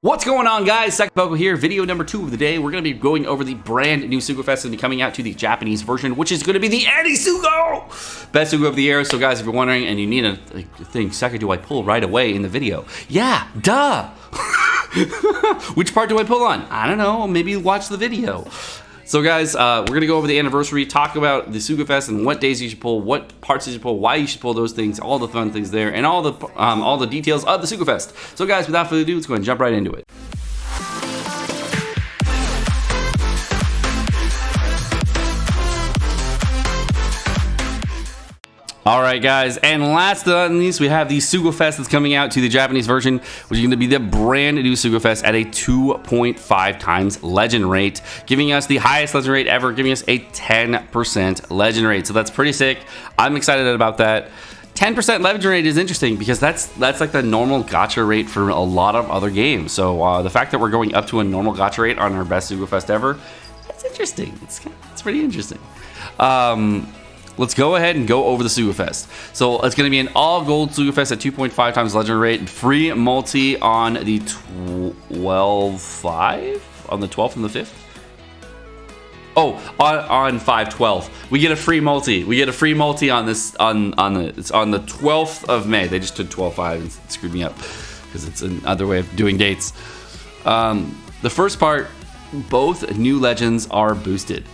What's going on, guys? Sekapoko here, video number 2 of the day. We're going to be going over the brand new Sugo Fest and be coming out to the Japanese version, which is going to be the Sugo! Best Sugo of the year. So guys, if you're wondering and you need a thing, Seka, do I pull right away in the video? Yeah, duh! Which part do I pull on? I don't know, maybe watch the video. So guys, we're going to go over the anniversary, talk about the Sugo Fest and what days you should pull, what parts you should pull, why you should pull those things, all the fun things there, and all the details of the Sugo Fest. So guys, without further ado, let's go ahead and jump right into it. Alright guys, and last but not least, we have the Sugo Fest that's coming out to the Japanese version, which is going to be the brand new Sugo Fest at a 2.5 times legend rate, giving us the highest legend rate ever, giving us a 10% legend rate. So that's pretty sick. I'm excited about that. 10% legend rate is interesting because that's like the normal gacha rate for a lot of other games. So the fact that we're going up to a normal gacha rate on our best Sugo Fest ever, that's interesting. It's pretty interesting. Let's go ahead and go over the Sugo Fest. So it's going to be an all-gold Sugo Fest at 2.5 times legend rate, free multi on the 12/5, on the 12th and the 5th. Oh, on 5/12, we get a free multi. We get a free multi on this it's on the 12th of May. They just took 12/5 and screwed me up because it's another way of doing dates. The first part, both new legends are boosted.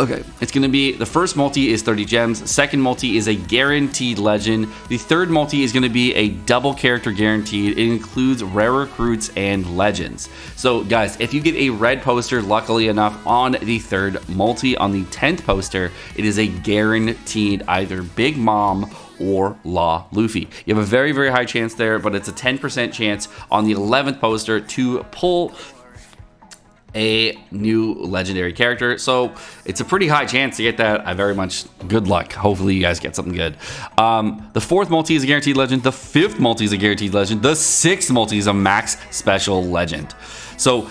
Okay, it's going to be, the first multi is 30 gems, second multi is a guaranteed legend, the third multi is going to be a double character guaranteed. It includes rare recruits and legends. So guys, if you get a red poster, luckily enough, on the third multi, on the 10th poster, it is a guaranteed either Big Mom or Law Luffy. You have a very, very high chance there, but it's a 10% chance on the 11th poster to pull a new legendary character. So it's a pretty high chance to get that. I very much, good luck. Hopefully you guys get something good. The fourth multi is a guaranteed legend. The fifth multi is a guaranteed legend. The sixth multi is a max special legend. So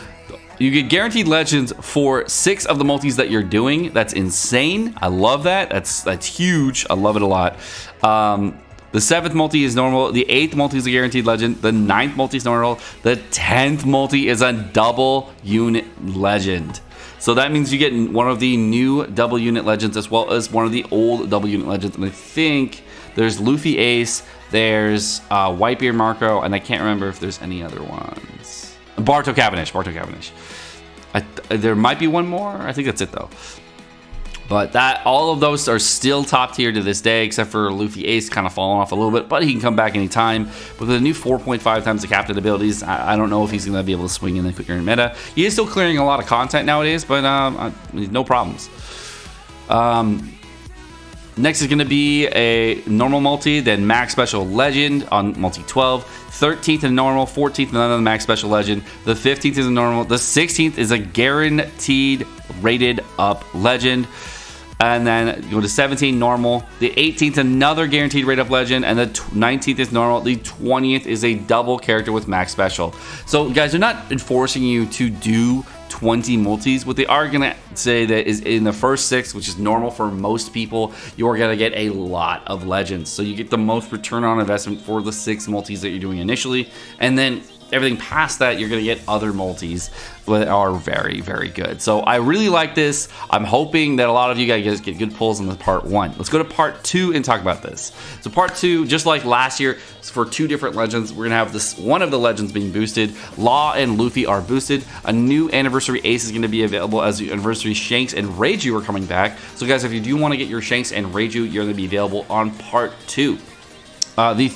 you get guaranteed legends for 6 of the multis that you're doing. That's insane. I love that. That's huge. I love it a lot. The 7th multi is normal, the 8th multi is a guaranteed legend, the 9th multi is normal, the 10th multi is a double unit legend. So that means you get one of the new double unit legends as well as one of the old double unit legends. And I think there's Luffy Ace, there's Whitebeard Marco, and I can't remember if there's any other ones. Barto Cavendish. There might be one more, I think that's it though. But all of those are still top tier to this day, except for Luffy Ace kind of falling off a little bit, but he can come back anytime. But with the new 4.5 times the captain abilities, I don't know if he's going to be able to swing in the clearing meta. He is still clearing a lot of content nowadays, but no problems. Next is going to be a normal multi, then max special legend on multi 12. 13th is normal, 14th is another max special legend. The 15th is a normal. The 16th is a guaranteed rated up legend. And then go to 17, normal. The 18th, another guaranteed rate up legend. And the 19th is normal. The 20th is a double character with max special. So guys, they're not enforcing you to do 20 multis. What they are going to say that is in the first 6, which is normal for most people, you're going to get a lot of legends. So you get the most return on investment for the 6 multis that you're doing initially. And then everything past that, you're going to get other multis that are very, very good. So I really like this. I'm hoping that a lot of you guys get good pulls on the part 1. Let's go to part 2 and talk about this. So part 2, just like last year, for 2 different legends, we're going to have this one of the legends being boosted. Law and Luffy are boosted. A new anniversary ace is going to be available as the anniversary Shanks and Reiju are coming back. So guys, if you do want to get your Shanks and Reiju, you're going to be available on part 2. The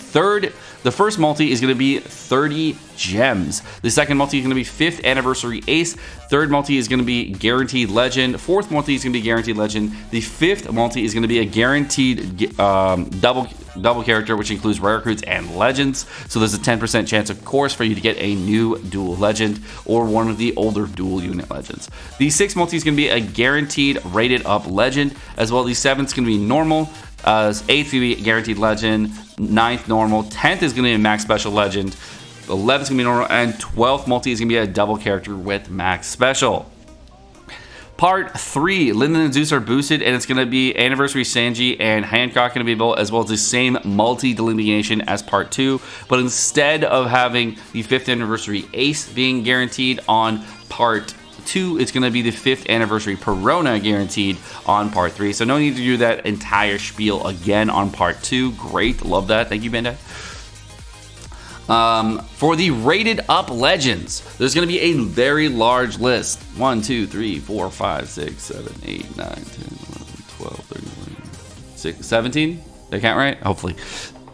first multi is going to be 30 gems. The second multi is going to be 5th anniversary ace. Third multi is going to be guaranteed legend. Fourth multi is going to be guaranteed legend. The 5th multi is going to be a guaranteed double character, which includes rare recruits and legends. So there's a 10% chance, of course, for you to get a new dual legend or one of the older dual unit legends. The 6th multi is going to be a guaranteed rated up legend, as well. The 7th is going to be normal. 8th going to be guaranteed legend, 9th normal, 10th is going to be a max special legend, 11th is going to be normal, and 12th multi is going to be a double character with max special. Part 3, Linden and Zeus are boosted, and it's going to be Anniversary Sanji and Hancock going to be built, as well as the same multi-delineation as Part 2. But instead of having the 5th Anniversary Ace being guaranteed on Part 2, it's going to be the 5th Anniversary Perona guaranteed on Part 3. So no need to do that entire spiel again on Part 2. Great, love that. Thank you, Bandai. For the rated up legends, there's going to be a very large list. 1, 2, 3, 4, 5, 6, 7, 8, 9, 10, 11, 12, 13, 16, 17. Did I count right? Hopefully.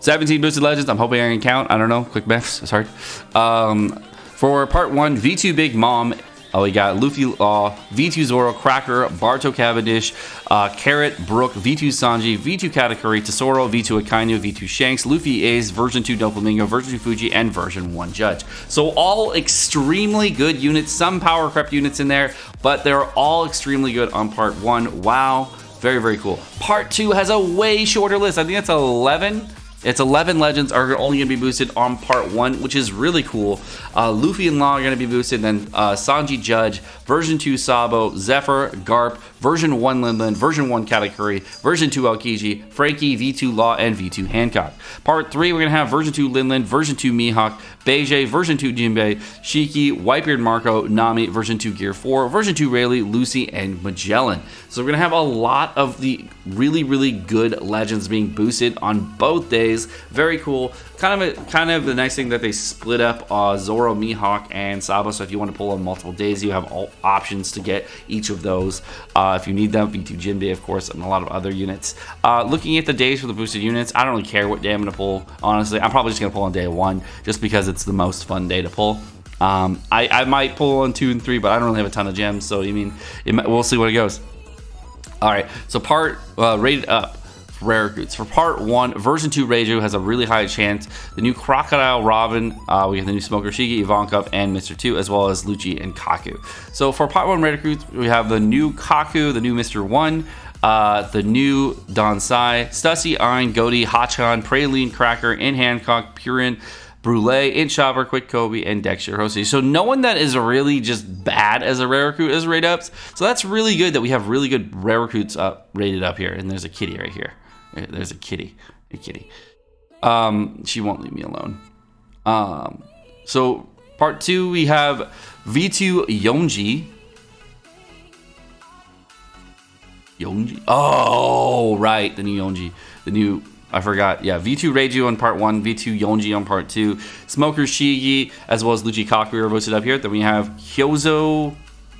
17 boosted legends. I'm hoping I can count. I don't know. Quick maths. It's hard. For part 1, V2 Big Mom. We got Luffy Law, V2 Zoro, Cracker, Barto Cavendish, Carrot, Brook, V2 Sanji, V2 Katakuri, Tesoro, V2 Akainu, V2 Shanks, Luffy Ace, version 2 Doflamingo, version 2 Fuji, and version 1 Judge. So all extremely good units, some power crept units in there, but they're all extremely good on part 1. Wow, very, very cool. Part 2 has a way shorter list. I think it's 11. It's 11 legends are only going to be boosted on part 1, which is really cool. Luffy and Law are going to be boosted, then Sanji Judge, version 2 Sabo, Zephyr, Garp, version 1 Linlin, version 1 Katakuri, version 2 Aokiji, Frankie, V2 Law, and V2 Hancock. Part 3, we're going to have version 2 Linlin, version 2 Mihawk, Beige, version 2 Jinbei, Shiki, Whitebeard Marco, Nami, version 2 Gear 4, version 2 Rayleigh, Lucy, and Magellan. So we're going to have a lot of the really, really good legends being boosted on both days. Very cool. Kind of the nice thing that they split up Zoro, Mihawk, and Sabo. So if you want to pull on multiple days, you have all options to get each of those. If you need them, V2 Jinbei, of course, and a lot of other units. Looking at the days for the boosted units, I don't really care what day I'm going to pull. Honestly, I'm probably just going to pull on day 1, just because it's the most fun day to pull. I might pull on 2 and 3, but I don't really have a ton of gems. So I mean, we'll see where it goes. All right, so part rated up. Rare recruits. For part 1, version 2 Reiju has a really high chance. The new Crocodile Robin, we have the new Smoker Shigi, Ivankov, and Mr. 2, as well as Lucci and Kaku. So for part 1 rare recruits, we have the new Kaku, the new Mr. 1, the new Donsai, Stussy, Ein, Goaty, Hachan, Praline, Cracker, In Hancock, Purin, Brule, In Chopper, Quick Kobe, and Dexter Hosey. So no one that is really just bad as a rare recruit as rated ups. So that's really good that we have really good rare recruits rated up here. And there's a kitty right here. There's a kitty. She won't leave me alone. So part 2, we have V2 Yonji. Oh, right. The new Yonji. I forgot. Yeah, V2 Reiju on part 1, V2 Yonji on part 2. Smoker Shigi, as well as Luchi Kaku are posted up here. Then we have Hyozo.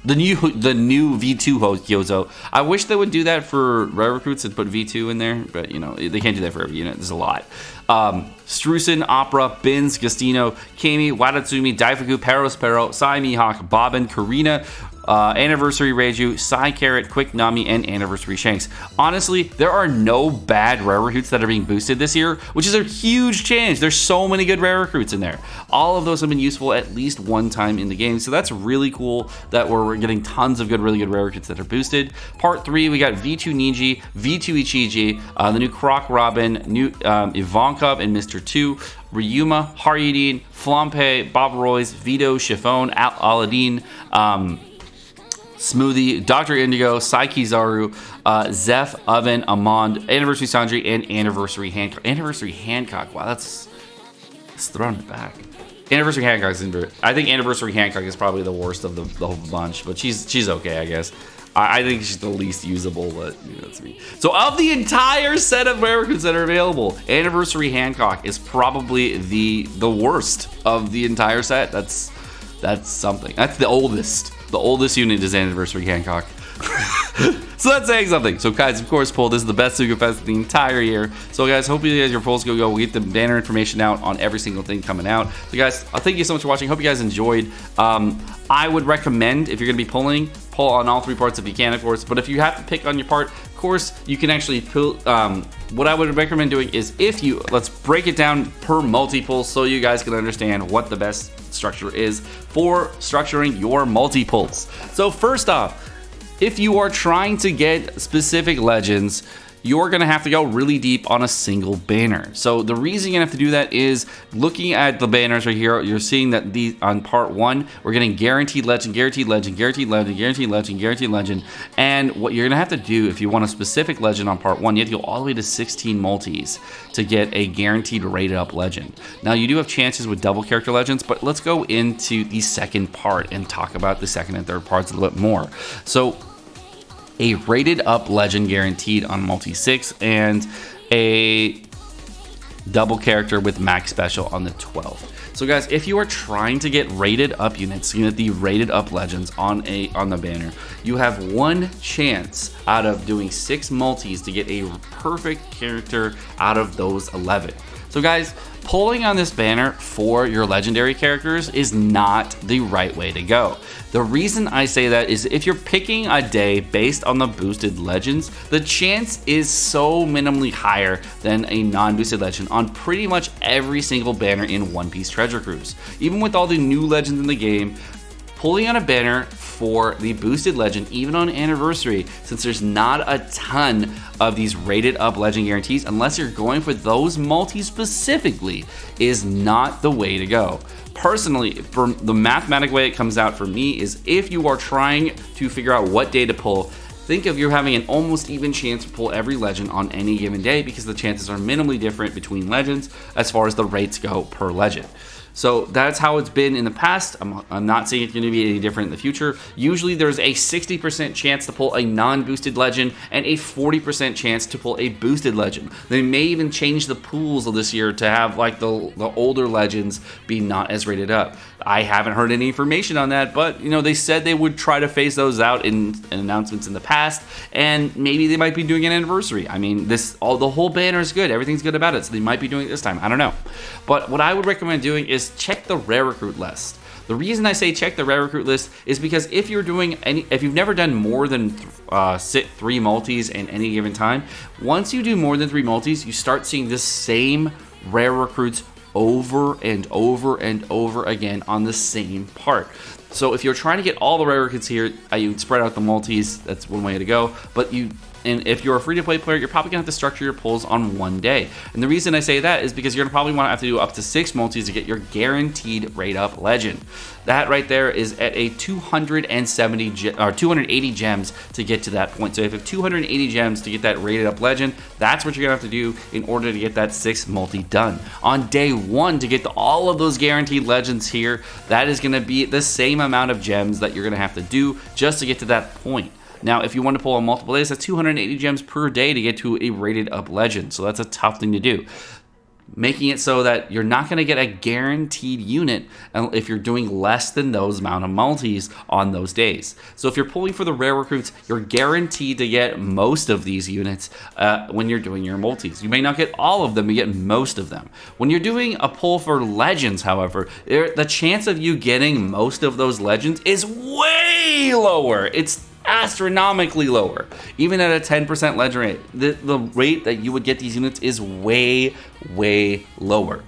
The new V2 host Hyozo. I wish they would do that for rare recruits and put V2 in there, but you know they can't do that for every unit. There's a lot. Strusen, Opera, Bins, Gastino, Kami, Watatsumi, Daifuku, Perospero, Sai Mihawk, Bobbin, Karina, Anniversary Reiju, Sai Carrot, Quick Nami, and Anniversary Shanks. Honestly, there are no bad rare recruits that are being boosted this year, which is a huge change. There's so many good rare recruits in there. All of those have been useful at least one time in the game, so that's really cool that we're getting tons of really good rare recruits that are boosted. Part 3, we got V2 Niji, V2 Ichiji, the new Croc Robin, new Ivankov and Mr. 2, Ryuma, Haryudin, Flampe, Bob Royce, Vito, Chiffon, Aladdin, Smoothie, Dr. Indigo, Saiki Zaru, Zeph, Oven, Amond, Anniversary Sanji, and Anniversary Hancock. Anniversary Hancock, wow, that's throwing it back. Anniversary Hancock I think Anniversary Hancock is probably the worst of the whole bunch, but she's okay, I guess. I think she's the least usable, but you know, that's me. So of the entire set of rare recruits that are available, Anniversary Hancock is probably the worst of the entire set. That's something. That's the oldest. The oldest unit is Anniversary Hancock. So that's saying something. So guys, of course, poll. This is the best Suga Fest of the entire year. So guys, hope you guys your polls go. We'll get the banner information out on every single thing coming out. So guys, thank you so much for watching. Hope you guys enjoyed. I would recommend, if you're going to be pull on all 3 parts if you can, of course. But if you have to pick on your part, of course, you can actually pull. What I would recommend doing is let's break it down per multi-pull so you guys can understand what the best structure is for structuring your multi-pulls. So first off, if you are trying to get specific legends, you're going to have to go really deep on a single banner. So the reason you're going to have to do that is looking at the banners right here, you're seeing that these on part 1, we're getting guaranteed legend, guaranteed legend, guaranteed legend, guaranteed legend, guaranteed legend. And what you're going to have to do if you want a specific legend on part 1, you have to go all the way to 16 multis to get a guaranteed rated up legend. Now you do have chances with double character legends, but let's go into the second part and talk about the second and third parts a little bit more. So a rated up legend guaranteed on multi 6 and a double character with max special on the 12th. So guys, if you are trying to get rated up units, you get the rated up legends on the banner, you have one chance out of doing 6 multis to get a perfect character out of those 11. So guys, pulling on this banner for your legendary characters is not the right way to go. The reason I say that is if you're picking a day based on the boosted legends, the chance is so minimally higher than a non-boosted legend on pretty much every single banner in One Piece Treasure Cruise. Even with all the new legends in the game, pulling on a banner for the boosted legend, even on anniversary, since there's not a ton of these rated up legend guarantees, unless you're going for those multi specifically, is not the way to go. Personally, for the mathematic way it comes out for me is if you are trying to figure out what day to pull, think of you having an almost even chance to pull every legend on any given day because the chances are minimally different between legends as far as the rates go per legend. So that's how it's been in the past. I'm not saying it's going to be any different in the future. Usually there's a 60% chance to pull a non-boosted legend and a 40% chance to pull a boosted legend. They may even change the pools of this year to have like the older legends be not as rated up. I haven't heard any information on that, but you know, they said they would try to phase those out in announcements in the past, and maybe they might be doing an anniversary. I mean, the whole banner is good. Everything's good about it, so they might be doing it this time. I don't know. But what I would recommend doing is check the rare recruit list. The reason I say check the rare recruit list is because if you're doing if you've never done more than 3 multis in any given time, once you do more than 3 multis, you start seeing the same rare recruits over and over and over again on the same part. So if you're trying to get all the rare recruits here, you spread out the multis. That's one way to go. But if you're a free-to-play player, you're probably going to have to structure your pulls on one day. And the reason I say that is because you're going to probably want to have to do up to 6 multis to get your guaranteed rate-up legend. That right there is at a 280 gems to get to that point. So if you have 280 gems to get that rated-up legend, that's what you're going to have to do in order to get that 6 multi done. On day 1, to get all of those guaranteed legends here, that is going to be the same amount of gems that you're going to have to do just to get to that point. Now, if you want to pull on multiple days, that's 280 gems per day to get to a rated up legend. So that's a tough thing to do. Making it so that you're not going to get a guaranteed unit if you're doing less than those amount of multis on those days. So if you're pulling for the rare recruits, you're guaranteed to get most of these units when you're doing your multis. You may not get all of them, you get most of them. When you're doing a pull for legends, however, the chance of you getting most of those legends is way lower. It's astronomically lower. Even at a 10% legend rate, the rate that you would get these units is way, way lower.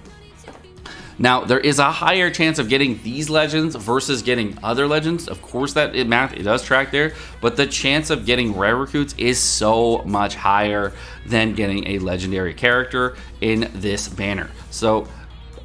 Now, there is a higher chance of getting these legends versus getting other legends. Of course, it does track there, but the chance of getting rare recruits is so much higher than getting a legendary character in this banner. So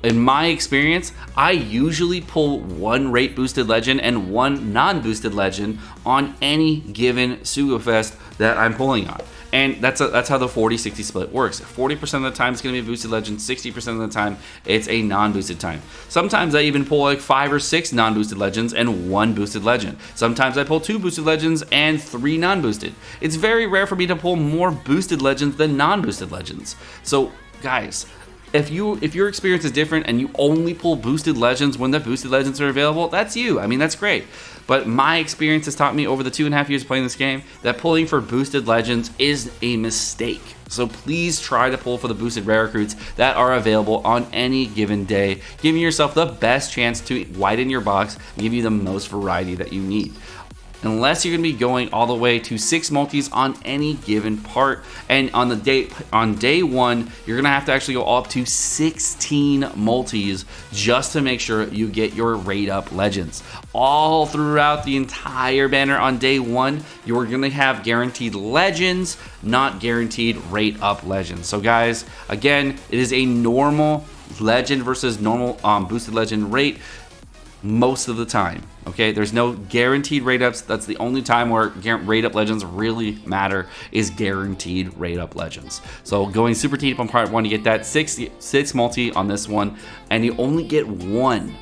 in my experience, I usually pull 1 rate boosted legend and 1 non-boosted legend on any given Sugafest that I'm pulling on. And that's how the 40-60 split works. 40% of the time it's going to be a boosted legend, 60% of the time it's a non-boosted time. Sometimes I even pull like 5 or 6 non-boosted legends and 1 boosted legend. Sometimes I pull 2 boosted legends and 3 non-boosted. It's very rare for me to pull more boosted legends than non-boosted legends. So guys, if your experience is different and you only pull boosted legends when the boosted legends are available, that's you. I mean, that's great. But my experience has taught me over the 2.5 years playing this game that pulling for boosted legends is a mistake. So please try to pull for the boosted rare recruits that are available on any given day, giving yourself the best chance to widen your box and give you the most variety that you need. unless you're going to be going all the way to 6 multis on any given part. And on day 1, you're going to have to actually go up to 16 multis just to make sure you get your rate up legends. All throughout the entire banner on day 1, you're going to have guaranteed legends, not guaranteed rate up legends. So guys, again, it is a normal legend versus normal boosted legend rate most of the time. Okay, there's no guaranteed rate ups. That's the only time where rate up legends really matter, is guaranteed rate up legends. So going super deep on part 1, you get that 6 multi on this one, and you only get one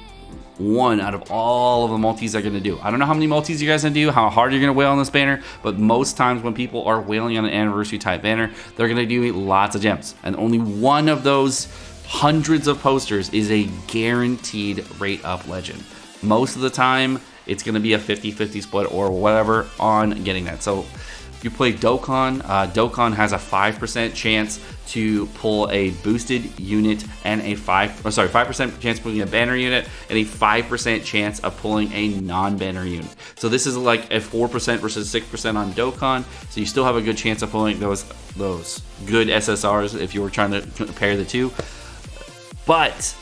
out of all of the multis they're going to do. I don't know how many multis you guys are going to do, how hard you're going to whale on this banner, but most times when people are whaling on an anniversary type banner, they're going to do lots of gems, and only one of those hundreds of posters is a guaranteed rate up legend. Most of the time, it's going to be a 50-50 split or whatever on getting that. So if you play Dokkan, Dokkan has a 5% chance to pull a boosted unit and a 5% chance of pulling a banner unit and a 5% chance of pulling a non-banner unit. So this is like a 4% versus 6% on Dokkan. So you still have a good chance of pulling those good SSRs if you were trying to compare the two. But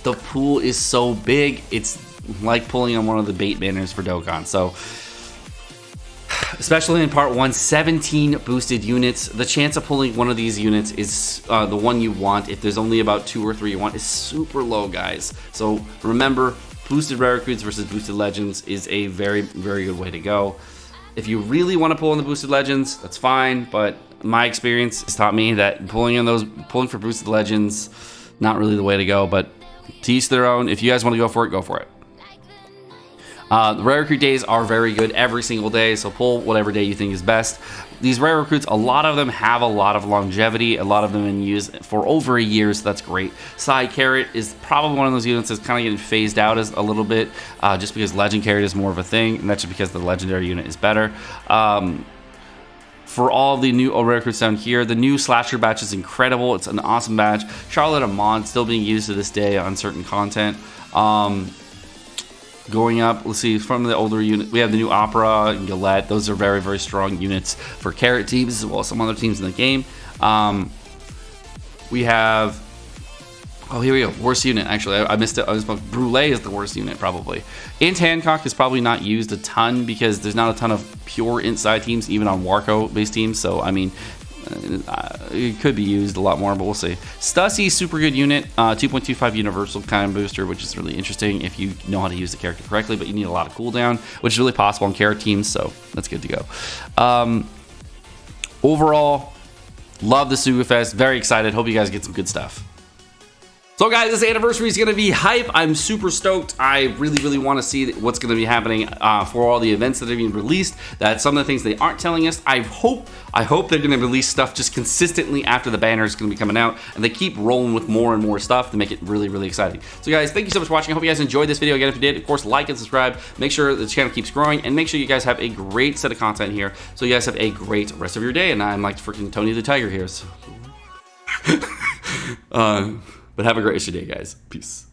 the pool is so big, it's like pulling on one of the bait banners for Dokkan. So, especially in part 1, 17 boosted units. The chance of pulling one of these units is the one you want. If there's only about 2 or 3 you want, is super low, guys. So remember, boosted rare recruits versus boosted legends is a very, very good way to go. If you really want to pull in the boosted legends, that's fine. But my experience has taught me that pulling for boosted legends, not really the way to go, but to each their own. If you guys want to go for it, go for it. The rare recruit days are very good every single day, so pull whatever day you think is best. These rare recruits, a lot of them have a lot of longevity. A lot of them have been used for over a year, so that's great. Side Carrot is probably one of those units that's kind of getting phased out as a little bit, just because Legend Carrot is more of a thing, and that's just because the legendary unit is better. For all the new rare recruits down here, the new Slasher batch is incredible. It's an awesome batch. Charlotte Amon still being used to this day on certain content. Going up, let's see, from the older unit, we have the new Opera and Gillette. Those are very, very strong units for Carrot teams as well as some other teams in the game. We have, oh, here we go, worst unit. Actually, I missed it. Brule is the worst unit, probably. Int Hancock is probably not used a ton because there's not a ton of pure inside teams, even on Warco-based teams. So, I mean, it could be used a lot more, but we'll see. Stussy, super good unit, 2.25 universal kind of booster, which is really interesting if you know how to use the character correctly, but you need a lot of cooldown, which is really possible on Carrot teams, so that's good to go. Overall, love the Suga Fest, very excited, hope you guys get some good stuff. So guys, this anniversary is going to be hype. I'm super stoked. I really, really want to see what's going to be happening for all the events that are being released. That's some of the things they aren't telling us. I hope they're going to release stuff just consistently after the banner is going to be coming out, and they keep rolling with more and more stuff to make it really, really exciting. So guys, thank you so much for watching. I hope you guys enjoyed this video. Again, if you did, of course, like and subscribe. Make sure the channel keeps growing, and make sure you guys have a great set of content here. So you guys have a great rest of your day. And I'm like freaking Tony the Tiger here. So. But have a great rest of your day, guys. Peace.